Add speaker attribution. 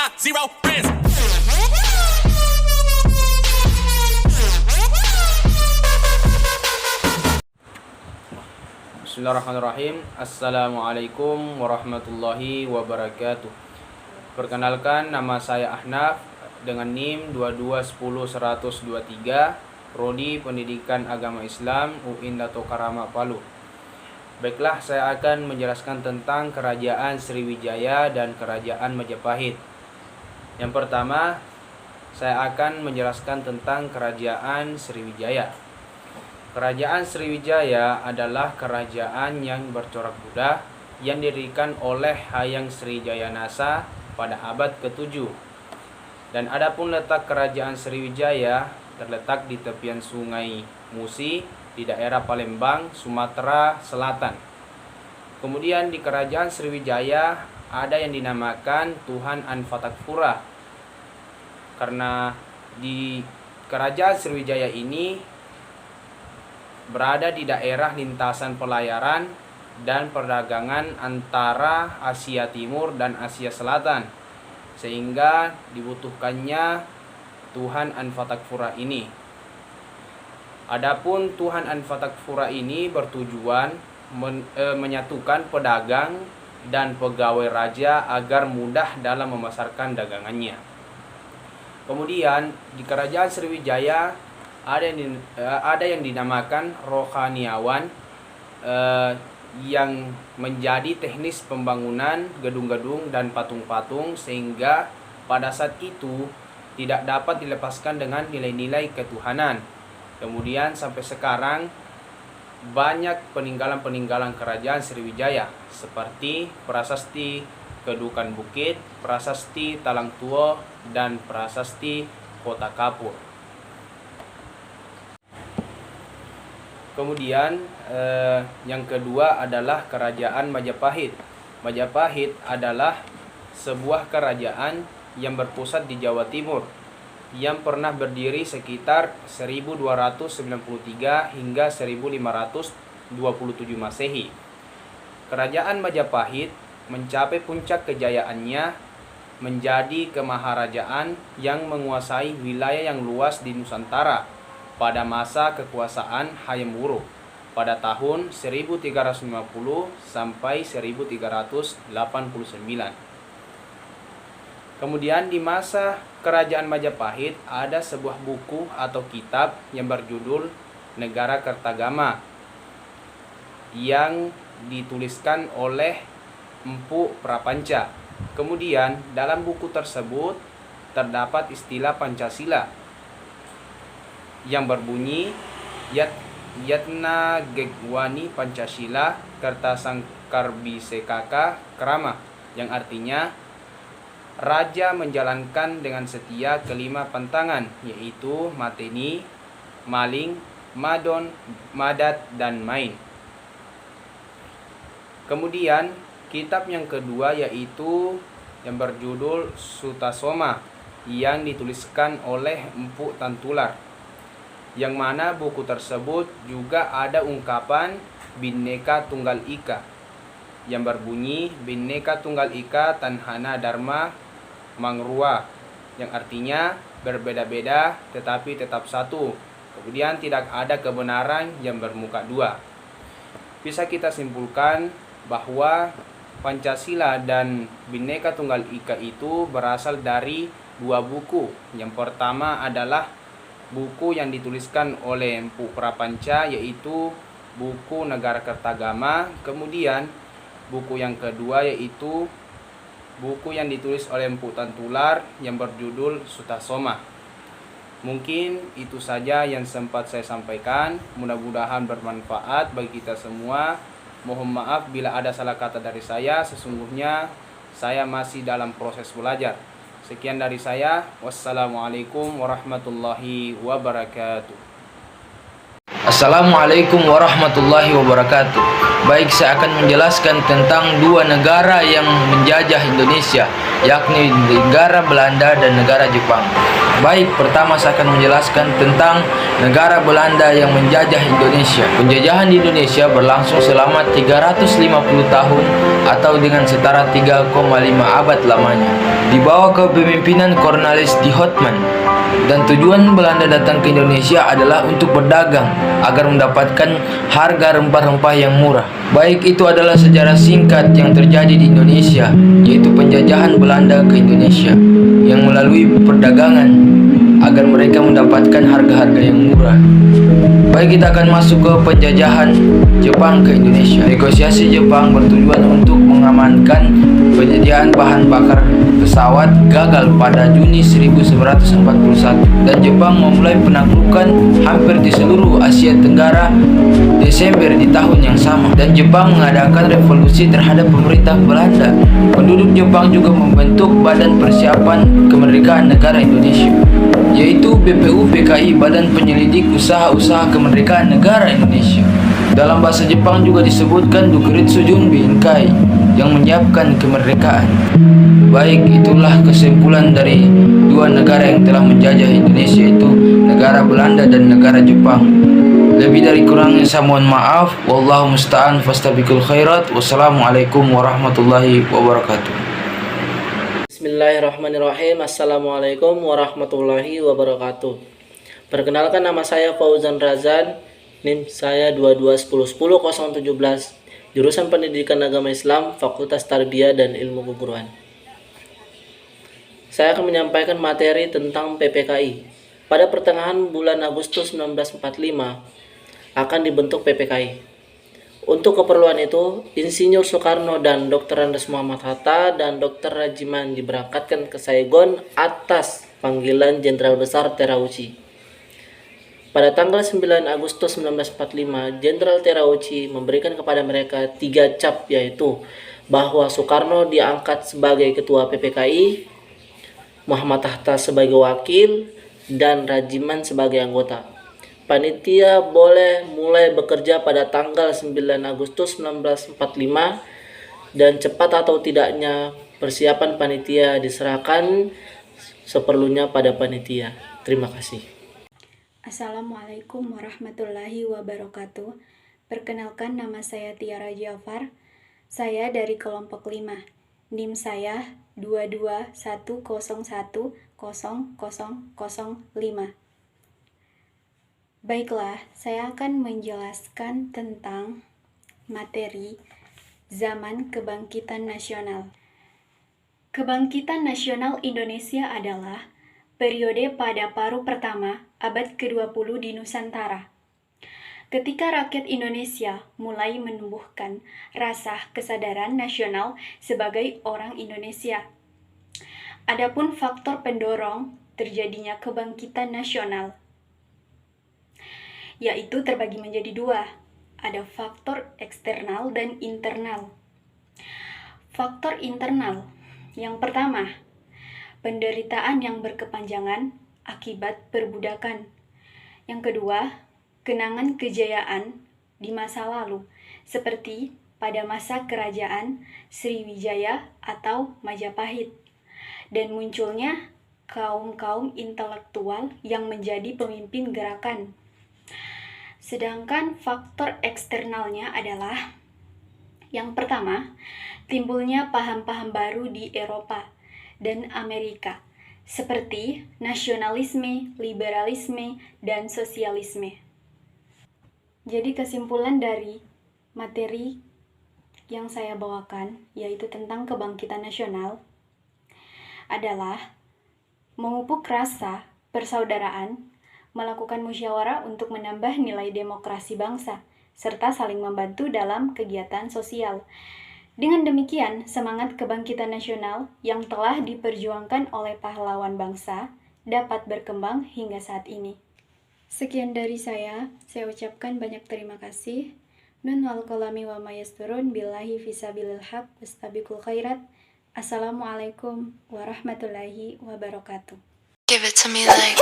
Speaker 1: got zero friends.
Speaker 2: Bismillahirrahmanirrahim. Assalamualaikum warahmatullahi wabarakatuh. Perkenalkan, nama saya Ahnaf dengan NIM 2210123, Prodi Pendidikan Agama Islam UIN Dato Karama Palu. Baiklah, saya akan menjelaskan tentang Kerajaan Sriwijaya dan Kerajaan Majapahit. Yang pertama, saya akan menjelaskan tentang Kerajaan Sriwijaya. Kerajaan Sriwijaya adalah kerajaan yang bercorak Buddha yang didirikan oleh Hayang Srijayanasa pada abad ke-7. Dan adapun letak Kerajaan Sriwijaya terletak di tepian Sungai Musi di daerah Palembang, Sumatera Selatan. Kemudian di Kerajaan Sriwijaya ada yang dinamakan Tuhan Anfatakpura. Karena di Kerajaan Sriwijaya ini berada di daerah lintasan pelayaran dan perdagangan antara Asia Timur dan Asia Selatan, sehingga dibutuhkannya Tuhan Anfatakpura ini. Adapun Tuhan Anfatakpura ini bertujuan menyatukan pedagang dan pegawai raja agar mudah dalam memasarkan dagangannya. Kemudian di Kerajaan Sriwijaya ada yang dinamakan rohaniawan yang menjadi teknis pembangunan gedung-gedung dan patung-patung, sehingga pada saat itu tidak dapat dilepaskan dengan nilai-nilai ketuhanan. Kemudian sampai sekarang banyak peninggalan-peninggalan Kerajaan Sriwijaya seperti Prasasti Kedukan Bukit, Prasasti Talang Tuo, dan Prasasti Kota Kapur. Kemudian yang kedua adalah Kerajaan Majapahit. Majapahit adalah sebuah kerajaan yang berpusat di Jawa Timur yang pernah berdiri sekitar 1293 hingga 1527 Masehi. Kerajaan Majapahit mencapai puncak kejayaannya menjadi kemaharajaan yang menguasai wilayah yang luas di Nusantara pada masa kekuasaan Hayam Wuruk pada tahun 1350 sampai 1389. Kemudian di masa Kerajaan Majapahit ada sebuah buku atau kitab yang berjudul Negara Kertagama yang dituliskan oleh Empu Prapanca. Kemudian dalam buku tersebut terdapat istilah Pancasila yang berbunyi Yatna Gegwani Pancasila Kertasangkarbisekaka Krama, yang artinya raja menjalankan dengan setia kelima pantangan, yaitu mateni, maling, madon, madat, dan main. Kemudian kitab yang kedua yaitu yang berjudul Sutasoma yang dituliskan oleh Empu Tantular, yang mana buku tersebut juga ada ungkapan Bhinneka Tunggal Ika yang berbunyi Bhinneka Tunggal Ika Tanhana Dharma Mangrua, yang artinya berbeda-beda tetapi tetap satu, kemudian tidak ada kebenaran yang bermuka dua. Bisa kita simpulkan bahwa Pancasila dan Bhinneka Tunggal Ika itu berasal dari dua buku. Yang pertama adalah buku yang dituliskan oleh Empu Prapanca, yaitu buku Negara Kertagama. Kemudian buku yang kedua yaitu buku yang ditulis oleh Empu Tantular yang berjudul Sutasoma. Mungkin itu saja yang sempat saya sampaikan. Mudah-mudahan bermanfaat bagi kita semua. Mohon maaf bila ada salah kata dari saya. Sesungguhnya saya masih dalam proses belajar. Sekian dari saya. Wassalamualaikum warahmatullahi wabarakatuh.
Speaker 3: Assalamualaikum warahmatullahi wabarakatuh. Baik, saya akan menjelaskan tentang dua negara yang menjajah Indonesia, yakni negara Belanda dan negara Jepang. Baik, pertama saya akan menjelaskan tentang negara Belanda yang menjajah Indonesia. Penjajahan di Indonesia berlangsung selama 350 tahun atau dengan setara 3,5 abad lamanya. Di bawah kepemimpinan Cornelis de Houtman. Dan tujuan Belanda datang ke Indonesia adalah untuk berdagang agar mendapatkan harga rempah-rempah yang murah. Baik, itu adalah sejarah singkat yang terjadi di Indonesia, yaitu penjajahan Belanda ke Indonesia yang melalui perdagangan agar mereka mendapatkan harga-harga yang murah. Baik, kita akan masuk ke penjajahan Jepang ke Indonesia. Negosiasi Jepang bertujuan untuk mengamankan penyediaan bahan bakar pesawat gagal pada Juni 1941 dan Jepang memulai penaklukan hampir di seluruh Asia Tenggara Desember di tahun yang sama, dan Jepang mengadakan revolusi terhadap pemerintah Belanda. Penduduk Jepang juga membentuk Badan Persiapan Kemerdekaan Negara Indonesia, yaitu BPUPKI, Badan Penyelidik Usaha-Usaha Kemerdekaan Negara Indonesia. Dalam bahasa Jepang juga disebutkan Dukuritsu Junbi Inkai yang menyiapkan kemerdekaan. Baik, itulah kesimpulan dari dua negara yang telah menjajah Indonesia, yaitu negara Belanda dan negara Jepang. Lebih dari kurangnya saya mohon maaf. Wallahu musta'an fastabiqul khairat. Wassalamualaikum warahmatullahi wabarakatuh.
Speaker 1: Bismillahirrahmanirrahim. Assalamualaikum warahmatullahi wabarakatuh. Perkenalkan, nama saya Fauzan Razan. NIM saya 221010017. Jurusan Pendidikan Agama Islam, Fakultas Tarbiyah dan Ilmu Keguruan. Saya akan menyampaikan materi tentang PPKI. Pada pertengahan bulan Agustus 1945 akan dibentuk PPKI. Untuk keperluan itu, Insinyur Soekarno dan Dr. Andes Muhammad Hatta dan Dr. Rajiman diberangkatkan ke Saigon atas panggilan Jenderal Besar Terauchi. Pada tanggal 9 Agustus 1945, Jenderal Terauchi memberikan kepada mereka 3 cap, yaitu bahwa Soekarno diangkat sebagai ketua PPKI, Muhammad Hatta sebagai wakil, dan Rajiman sebagai anggota. Panitia boleh mulai bekerja pada tanggal 9 Agustus 1945 dan cepat atau tidaknya persiapan panitia diserahkan seperlunya pada panitia. Terima kasih.
Speaker 4: Assalamualaikum warahmatullahi wabarakatuh. Perkenalkan, nama saya Tiara Jafar. Saya dari kelompok 5. NIM saya 221010005. Baiklah, saya akan menjelaskan tentang materi Zaman Kebangkitan Nasional. Kebangkitan Nasional Indonesia adalah periode pada paruh pertama abad ke-20 di Nusantara, ketika rakyat Indonesia mulai menumbuhkan rasa kesadaran nasional sebagai orang Indonesia. Adapun faktor pendorong terjadinya kebangkitan nasional, yaitu terbagi menjadi 2. Ada faktor eksternal dan internal. Faktor internal, yang pertama, penderitaan yang berkepanjangan akibat perbudakan. Yang kedua, kenangan kejayaan di masa lalu, seperti pada masa kerajaan Sriwijaya atau Majapahit, dan munculnya kaum-kaum intelektual yang menjadi pemimpin gerakan. Sedangkan faktor eksternalnya adalah yang pertama, timbulnya paham-paham baru di Eropa dan Amerika, seperti nasionalisme, liberalisme, dan sosialisme. Jadi kesimpulan dari materi yang saya bawakan, yaitu tentang kebangkitan nasional, adalah memupuk rasa persaudaraan, melakukan musyawarah untuk menambah nilai demokrasi bangsa, serta saling membantu dalam kegiatan sosial. Dengan demikian, semangat kebangkitan nasional yang telah diperjuangkan oleh pahlawan bangsa dapat berkembang hingga saat ini. Sekian dari saya ucapkan banyak terima kasih. Nun wal qalami wa mayasturun billahi fisabilil haq wastabiqul khairat. Assalamualaikum warahmatullahi wabarakatuh.
Speaker 5: Give it to me like